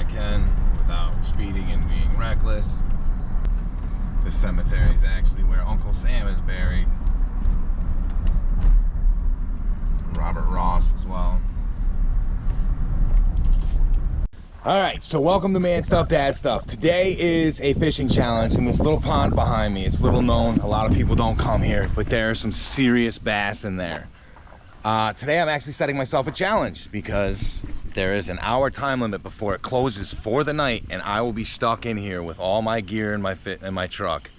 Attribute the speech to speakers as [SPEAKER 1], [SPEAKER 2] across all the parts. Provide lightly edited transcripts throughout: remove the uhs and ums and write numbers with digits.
[SPEAKER 1] can without speeding and being reckless. This cemetery is actually where Uncle Sam is buried. Robert Ross as well. Alright, so welcome to Man Stuff Dad Stuff. Today is a fishing challenge in this little pond behind me. It's little known, a lot of people don't come here, but there are some serious bass in there. Today I'm actually setting myself a challenge because there is an hour time limit before it closes for the night, and I will be stuck in here with all my gear and my truck.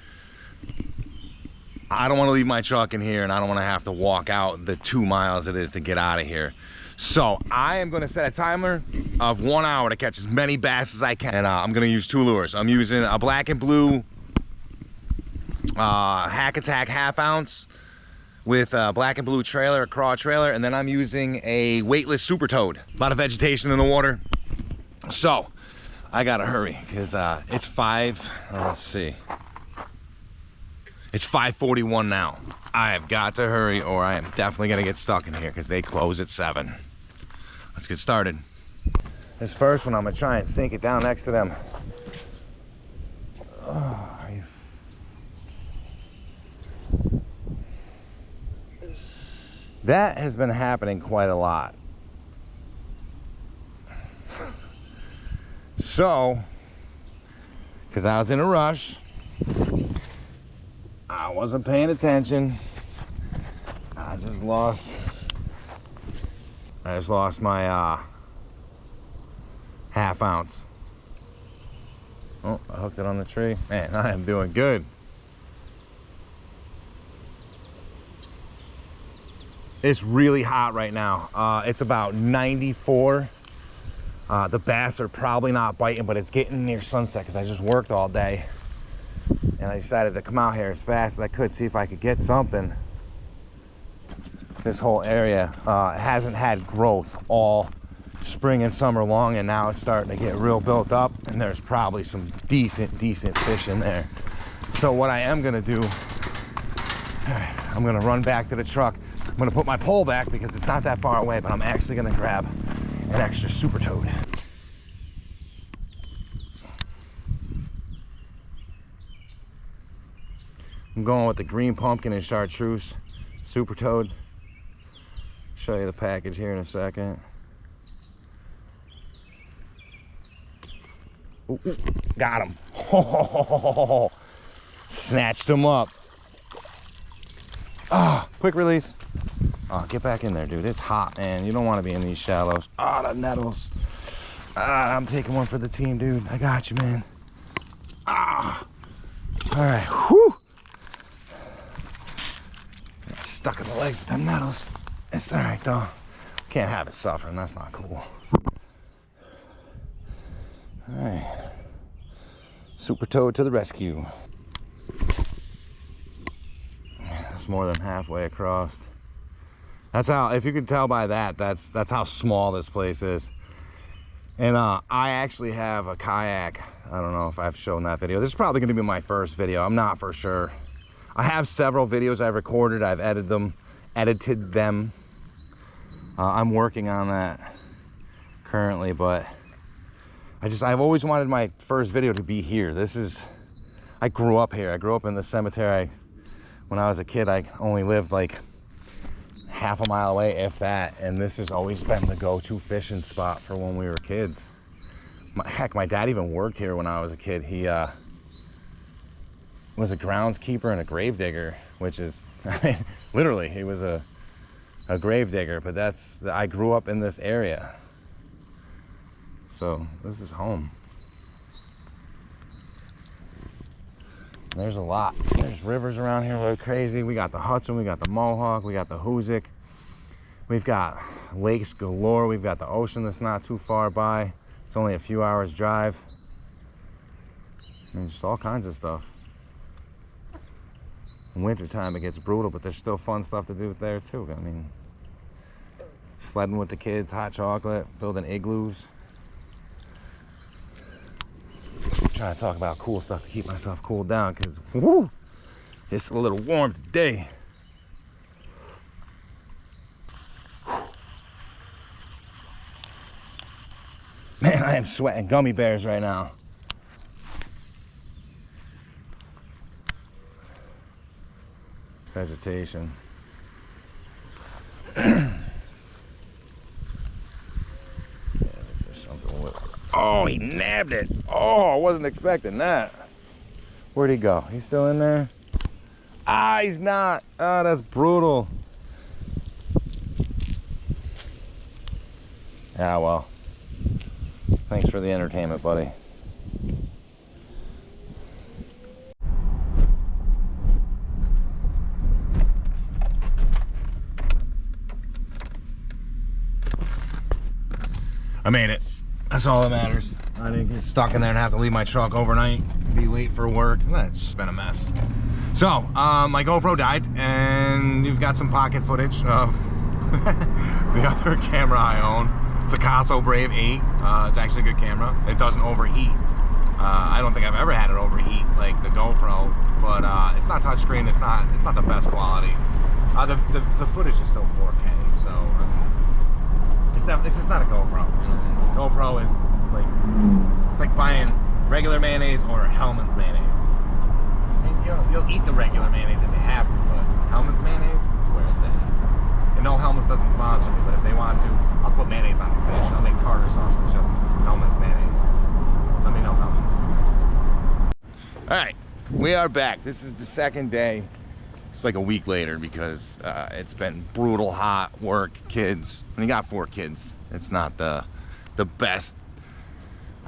[SPEAKER 1] I don't want to leave my truck in here, and I don't want to have to walk out the 2 miles it is to get out of here. So I am going to set a timer of 1 hour to catch as many bass as I can. And I'm going to use 2 lures. I'm using a Black and Blue Hack Attack half ounce with a Black and Blue trailer, a craw trailer, and then I'm using a weightless Super Toad. A lot of vegetation in the water. So I got to hurry because it's let's see. It's 5:41 now. I have got to hurry or I am definitely going to get stuck in here because they close at 7. Let's get started. This first one, I'm going to try and sink it down next to them. That has been happening quite a lot. So, because I was in a rush, I wasn't paying attention. I just lost my half ounce. Oh, I hooked it on the tree. Man, I am doing good. It's really hot right now. It's about 94. The bass are probably not biting, but it's getting near sunset because I just worked all day. And I decided to come out here as fast as I could, see if I could get something. This whole area hasn't had growth all spring and summer long, and now it's starting to get real built up, and there's probably some decent fish in there. So what I am gonna do, I'm gonna run back to the truck. I'm gonna put my pole back because it's not that far away, but I'm actually gonna grab an extra Super Toad. I'm going with the green pumpkin and chartreuse Super Toad. Show you the package here in a second. Ooh, ooh, got him. Oh, snatched him up. Ah, quick release. Oh, get back in there, dude. It's hot, man. You don't want to be in these shallows. Ah, the nettles. Ah, I'm taking one for the team, dude. I got you, man. Ah. All right. Whew. Stuck in the legs with them nettles. It's all right though. Can't have it suffering. That's not cool. All right. Super Toad to the rescue. That's more than halfway across. That's how, if you can tell by that, that's how small this place is. And I actually have a kayak. I don't know if I've shown that video. This is probably going to be my first video. I'm not for sure. I have several videos I've recorded. I've edited them. I'm working on that currently, but I've always wanted my first video to be here. I grew up here. I grew up in the cemetery. When I was a kid, I only lived like half a mile away, if that, and this has always been the go-to fishing spot for when we were kids. Heck, my dad even worked here when I was a kid. He was a groundskeeper and a grave digger, which is, I mean, literally, he was a grave digger, but I grew up in this area. So this is home. There's a lot. There's rivers around here like crazy. We got the Hudson, we got the Mohawk, we got the Hoosick. We've got lakes galore. We've got the ocean that's not too far by. It's only a few hours drive. And just all kinds of stuff. In wintertime it gets brutal, but there's still fun stuff to do there too. I mean, sledding with the kids, hot chocolate, building igloos. I'm trying to talk about cool stuff to keep myself cooled down because, woo, it's a little warm today. Man, I am sweating gummy bears right now. Vegetation. Oh, he nabbed it. Oh, I wasn't expecting that. Where'd he go? He's still in there? Ah, he's not. Ah, that's brutal. Yeah, well. Thanks for the entertainment, buddy. I made it. That's all that matters. I didn't get stuck in there and have to leave my truck overnight, be late for work. It's just been a mess. So, my GoPro died, and you've got some pocket footage of the other camera I own. It's a Casio Brave 8. It's actually a good camera. It doesn't overheat. I don't think I've ever had it overheat like the GoPro, but it's not touchscreen. It's not the best quality. The footage is still 4K, so it's just not a GoPro. You know? GoPro is it's like buying regular mayonnaise or Hellmann's mayonnaise. I mean, you'll eat the regular mayonnaise if you have to, but Hellmann's mayonnaise is where it's at. And no, Hellmann's doesn't sponsor me, but if they want to, I'll put mayonnaise on fish. I'll make tartar sauce with just Hellmann's mayonnaise. Let me know, Hellmann's. All right, we are back. This is the second day. It's like a week later because it's been brutal hot work, kids. When you got 4 kids, it's not the best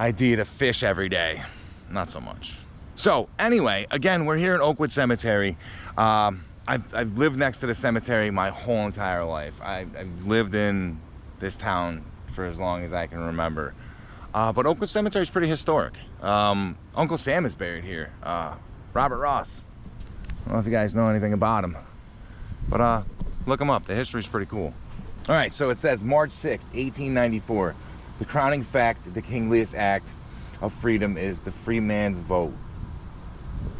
[SPEAKER 1] idea to fish every day. Not so much. So anyway, again, we're here in Oakwood Cemetery. I've lived next to the cemetery my whole entire life. I've lived in this town for as long as I can remember. But Oakwood Cemetery is pretty historic. Uncle Sam is buried here. Robert Ross. I don't know if you guys know anything about him, but look him up. The history's pretty cool. All right, so it says March 6th, 1894. The crowning fact of the Kingliest Act of Freedom is the free man's vote.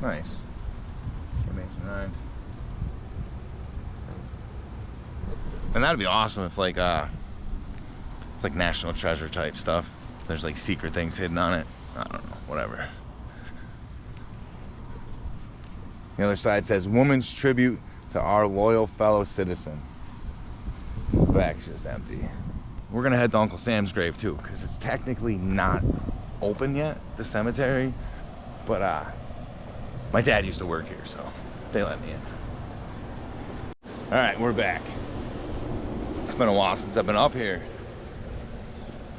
[SPEAKER 1] Nice. Mason 9. And that'd be awesome if like it's like National Treasure type stuff. There's like secret things hidden on it. I don't know, whatever. The other side says woman's tribute to our loyal fellow citizen. The back's just empty. We're gonna head to Uncle Sam's grave too, because it's technically not open yet, the cemetery. But my dad used to work here, so they let me in. All right, we're back. It's been a while since I've been up here,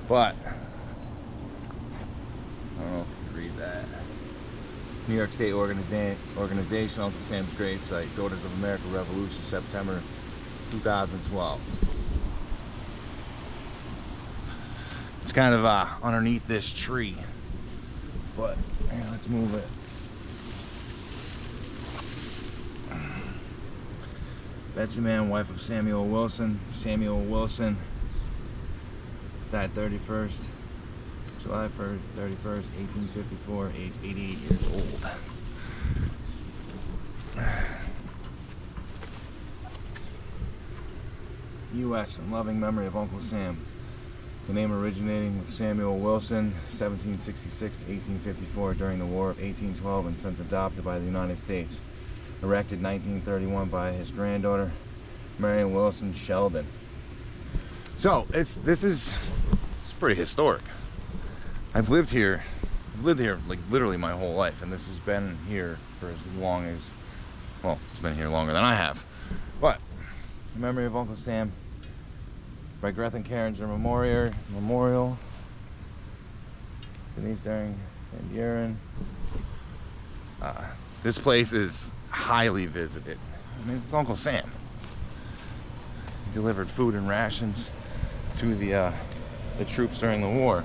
[SPEAKER 1] but I don't know if you can read that. New York State organization, Uncle Sam's Grave Site, Daughters of America Revolution, September 2012. It's kind of underneath this tree, but yeah, let's move it. Betsy Mann, wife of Samuel Wilson. Samuel Wilson died July 31st, 1854, age 88 years old. U.S. in loving memory of Uncle Sam. The name originating with Samuel Wilson, 1766 to 1854, during the War of 1812, and since adopted by the United States. Erected 1931 by his granddaughter, Marion Wilson Sheldon. So it's pretty historic. I've lived here like literally my whole life, and this has been here for as long as, well, it's been here longer than I have. But in memory of Uncle Sam, by Greth and Carringer Memorial, Denise Daring and Urine. This place is highly visited. I mean, it's Uncle Sam. He delivered food and rations to the troops during the war.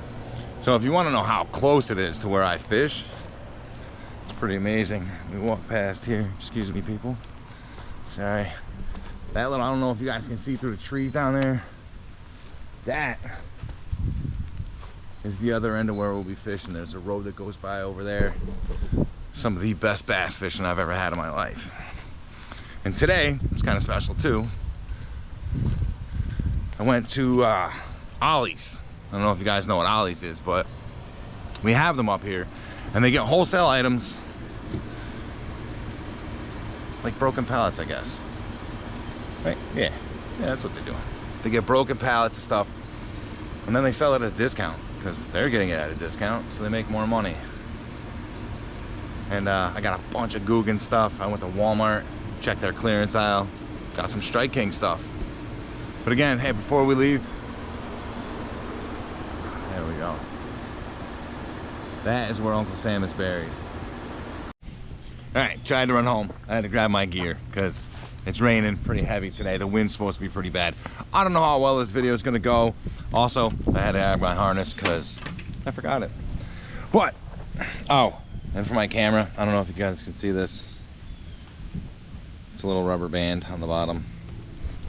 [SPEAKER 1] So if you want to know how close it is to where I fish, it's pretty amazing. We walk past here. Excuse me, people. Sorry. That little, I don't know if you guys can see through the trees down there. That is the other end of where we'll be fishing. There's a road that goes by over there. Some of the best bass fishing I've ever had in my life. And today, it's kind of special too. I went to Ollie's. I don't know if you guys know what Ollie's is, but we have them up here, and they get wholesale items, like broken pallets, I guess. Right? Yeah, that's what they do. They get broken pallets and stuff, and then they sell it at a discount because they're getting it at a discount, so they make more money. And I got a bunch of Guggen stuff. I went to Walmart, checked their clearance aisle, got some Strike King stuff. But again, hey, before we leave, there we go. That is where Uncle Sam is buried. All right, tried to run home. I had to grab my gear because it's raining pretty heavy today. The wind's supposed to be pretty bad. I don't know how well this video is gonna go. Also, I had to add my harness because I forgot it. But, oh, and for my camera, I don't know if you guys can see this. It's a little rubber band on the bottom.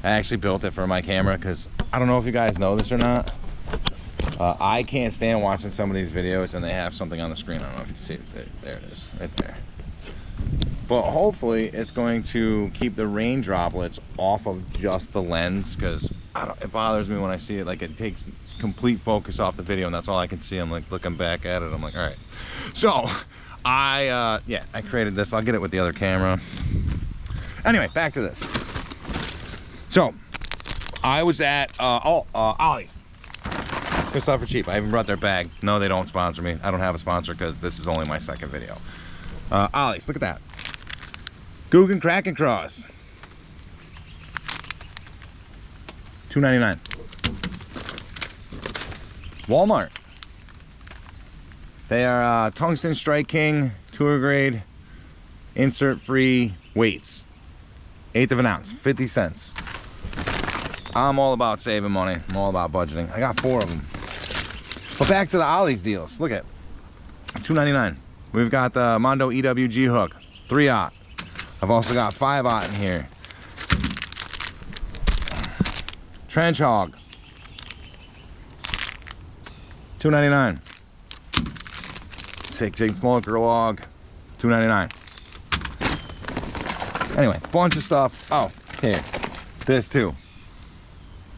[SPEAKER 1] I actually built it for my camera because I don't know if you guys know this or not. I can't stand watching some of these videos and they have something on the screen. I don't know if you can see it. There it is, right there. But hopefully it's going to keep the rain droplets off of just the lens, because it bothers me when I see it. Like, it takes complete focus off the video and that's all I can see. I'm like looking back at it. I'm like, all right. So I created this. I'll get it with the other camera. Anyway, back to this. So I was at Ollie's. Good stuff for cheap. I even brought their bag. No, they don't sponsor me. I don't have a sponsor because this is only my second video. Ollie's, look at that. Guggen Kraken Cross. $2.99. Walmart. They are tungsten Strike King tour grade, insert free weights. 1/8 of an ounce, 50 cents. I'm all about saving money. I'm all about budgeting. I got 4 of them. But back to the Ollie's deals. Look at $2.99. We've got the Mondo EWG hook, 3/0. I've also got 5/0 in here. Trench hog, $2.99. 6/8 smoker log, $2.99. Anyway, bunch of stuff. Oh, here, this too.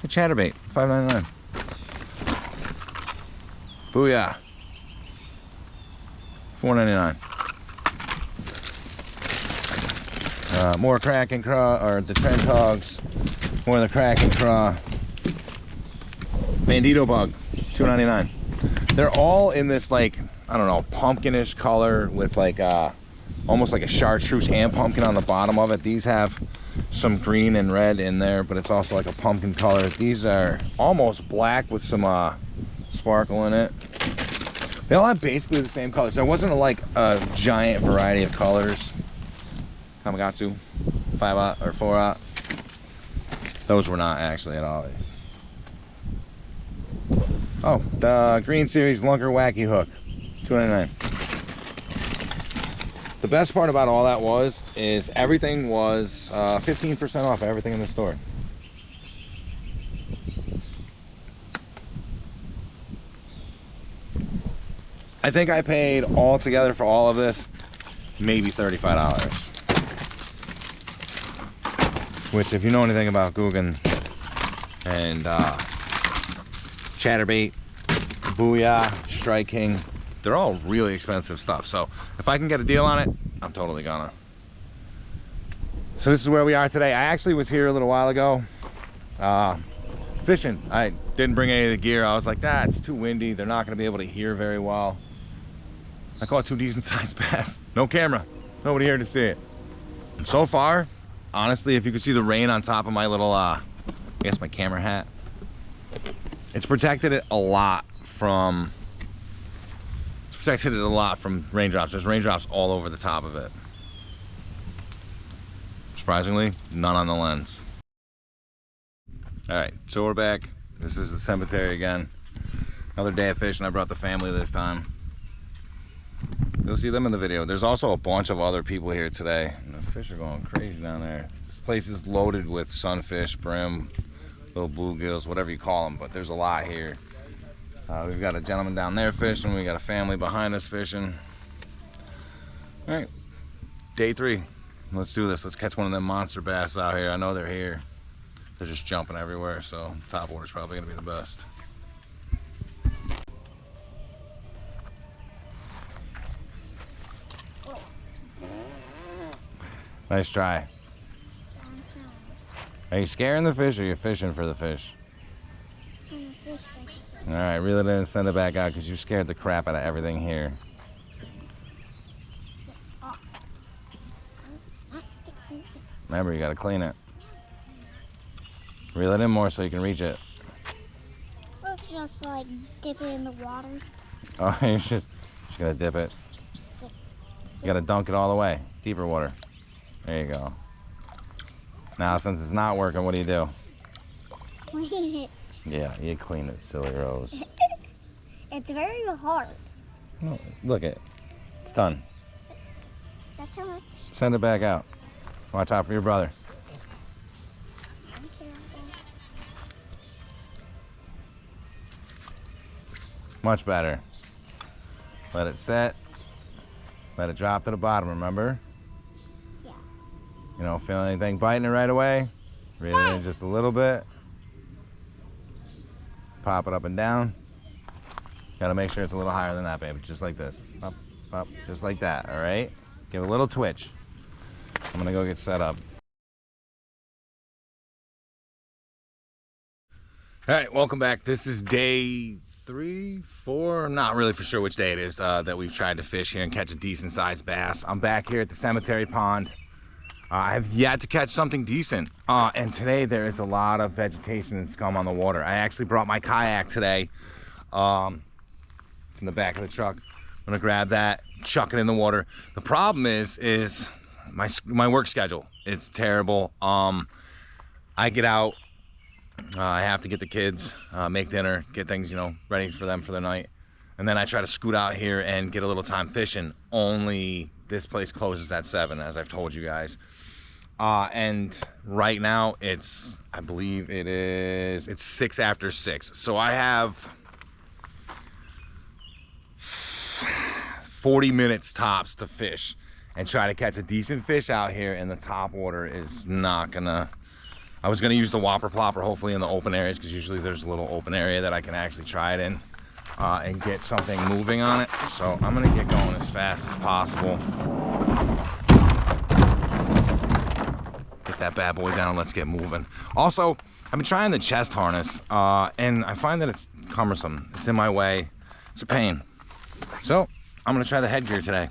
[SPEAKER 1] The chatterbait, $5.99. Booyah, $4.99. More Kraken Craw, or the trench hogs. More of the Kraken Craw. Bandito bug, $2.99. They're all in this, like, I don't know, pumpkinish color with like almost like a chartreuse and pumpkin on the bottom of it. These have some green and red in there, but it's also like a pumpkin color. These are almost black with some sparkle in it. They all have basically the same colors. There wasn't like a giant variety of colors. Kamagatsu, 5/0 or 4/0. Those were not actually at Ollie's. Oh, the Green Series Lunker Wacky Hook, $2.99. The best part about all that is everything was 15% off everything in the store. I think I paid all together for all of this maybe $35. Which, if you know anything about Guggen and chatterbait, Booyah, Strike King, they're all really expensive stuff. So if I can get a deal on it, I'm totally gonna. So this is where we are today. I actually was here a little while ago fishing. I didn't bring any of the gear. I was like, it's too windy. They're not gonna be able to hear very well. I caught 2 decent sized bass. No camera, nobody here to see it. And so far, honestly, if you could see the rain on top of my little, I guess my camera hat, it's protected it a lot from raindrops. There's raindrops all over the top of it. Surprisingly, none on the lens. All right, so we're back. This is the cemetery again. Another day of fishing. I brought the family this time. You'll see them in the video. There's also a bunch of other people here today, and the fish are going crazy down there. This place is loaded with sunfish, brim, little bluegills, whatever you call them, but there's a lot here. We've got a gentleman down there fishing. We got a family behind us fishing. All right, day 3. Let's do this. Let's catch one of them monster bass out here. I know they're here. They're just jumping everywhere, so top water's probably gonna be the best. Nice try. Are you scaring the fish or are you fishing for the fish? All right, reel it in and send it back out because you scared the crap out of everything here. Remember, you got to clean it. Reel it in more so you can reach it.
[SPEAKER 2] Or just like dip it in the water.
[SPEAKER 1] Oh, you should. Just gotta dip it. You gotta dunk it all the way. Deeper water. There you go. Now, since it's not working, what do?
[SPEAKER 2] Clean it.
[SPEAKER 1] Yeah, you clean it, silly Rose.
[SPEAKER 2] It's very hard.
[SPEAKER 1] Oh, look it. It's done.
[SPEAKER 2] That's how much.
[SPEAKER 1] Send it back out. Watch out for your brother.
[SPEAKER 2] I'm careful.
[SPEAKER 1] Much better. Let it set. Let it drop to the bottom, remember?
[SPEAKER 2] Yeah.
[SPEAKER 1] You don't feel anything biting it right away. Reel it in just a little bit. Pop it up and down. Gotta make sure it's a little higher than that, baby. Just like this. Up, up, just like that, all right? Give it a little twitch. I'm gonna go get set up. All right, welcome back. This is day 3, 4, I'm not really for sure which day it is that we've tried to fish here and catch a decent sized bass. I'm back here at the cemetery pond. I have yet to catch something decent. And today there is a lot of vegetation and scum on the water. I actually brought my kayak today. It's in the back of the truck. I'm gonna grab that, chuck it in the water. The problem is my work schedule. It's terrible. I get out, I have to get the kids, make dinner, get things, ready for them for the night. And then I try to scoot out here and get a little time fishing. Only this place closes at 7, as I've told you guys. And right now I believe it's 6 after 6. So I have 40 minutes tops to fish and try to catch a decent fish out here, and the top water is not gonna. I was gonna use the whopper plopper hopefully in the open areas, because usually there's a little open area that I can actually try it in and get something moving on it. So I'm gonna get going as fast as possible. Get that bad boy down, let's get moving. Also, I've been trying the chest harness and I find that it's cumbersome. It's in my way, it's a pain. So I'm gonna try the headgear today.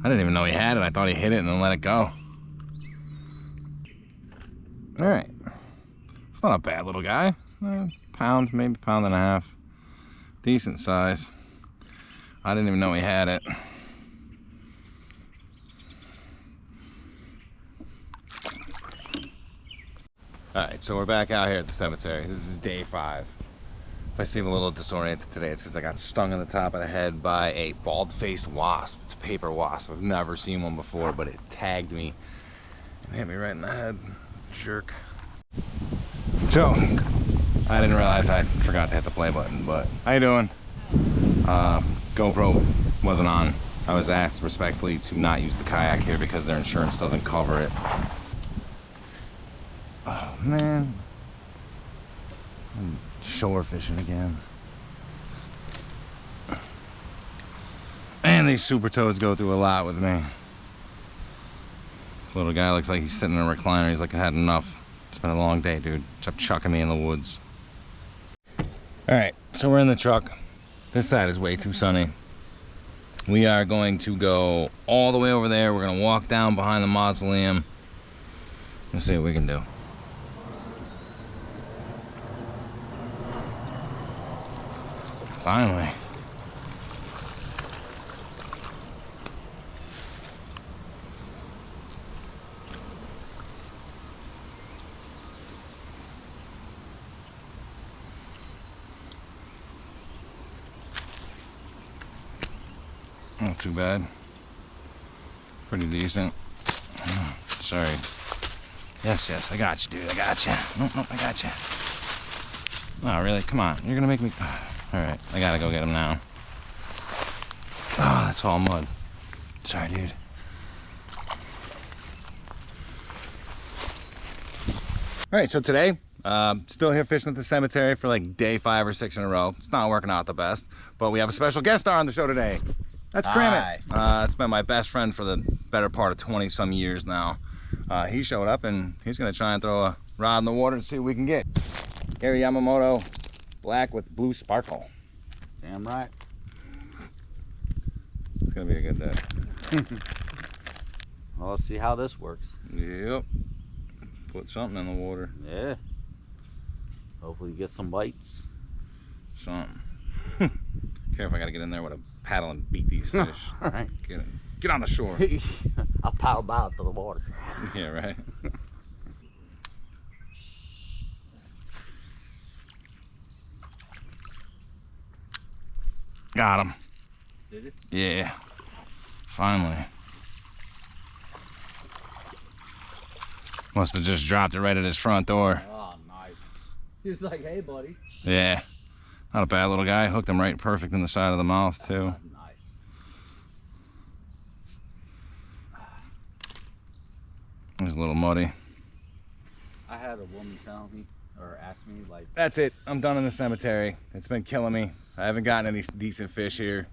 [SPEAKER 1] I didn't even know he had it. I thought he hit it and then let it go. All right. It's not a bad little guy. Pound, maybe pound and a half. Decent size. I didn't even know he had it. All right, so we're back out here at the cemetery. This is day 5. If I seem a little disoriented today, it's because I got stung on the top of the head by a bald-faced wasp. It's a paper wasp. I've never seen one before, but it tagged me and hit me right in the head. Jerk. So, I didn't realize I forgot to hit the play button, but how you doing? GoPro wasn't on. I was asked respectfully to not use the kayak here because their insurance doesn't cover it. Oh, man. I'm shore fishing again. And these super toads go through a lot with me. Little guy looks like he's sitting in a recliner. He's like, I had enough. It's been a long day, dude. Stop chucking me in the woods. All right, so we're in the truck. This side is way too sunny. We are going to go all the way over there. We're gonna walk down behind the mausoleum and see what we can do. Finally. Not too bad. Pretty decent. Sorry. Yes, I got you, dude. I got you. Nope, I got you. Oh, really? Come on. You're gonna make me. All right, I gotta go get him now. Oh, that's all mud. Sorry, dude. All right, so today, still here fishing at the cemetery for like day 5 or 6 in a row. It's not working out the best, but we have a special guest star on the show today. That's Grammet. It's been my best friend for the better part of 20 some years now. He showed up and he's gonna try and throw a rod in the water and see what we can get. Gary Yamamoto, black with blue sparkle.
[SPEAKER 3] Damn right.
[SPEAKER 1] It's gonna be a good day.
[SPEAKER 3] Well, let's see how this works.
[SPEAKER 1] Yep. Put something in the water.
[SPEAKER 3] Yeah. Hopefully you get some bites.
[SPEAKER 1] Something. Careful, I gotta get in there with a paddle and beat these fish.
[SPEAKER 3] All right.
[SPEAKER 1] Get on the shore.
[SPEAKER 3] I'll paddle out to the water.
[SPEAKER 1] Yeah, right. Got him.
[SPEAKER 3] Did it?
[SPEAKER 1] Yeah. Finally. Must have just dropped it right at his front door.
[SPEAKER 3] Oh, nice. He was like, hey, buddy.
[SPEAKER 1] Yeah. Not a bad little guy. Hooked him right perfect in the side of the mouth, too.
[SPEAKER 3] Nice.
[SPEAKER 1] He's a little muddy.
[SPEAKER 3] I had a woman tell me, or ask me, like,
[SPEAKER 1] That's it. I'm done in the cemetery. It's been killing me. I haven't gotten any decent fish here.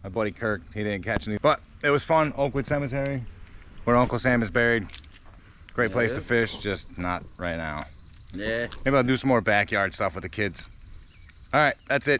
[SPEAKER 1] My buddy Kirk, he didn't catch any. But it was fun. Oakwood Cemetery, where Uncle Sam is buried. Great place to fish, just not right now.
[SPEAKER 3] yeah.
[SPEAKER 1] Maybe I'll do some more backyard stuff with the kids. All right, that's it.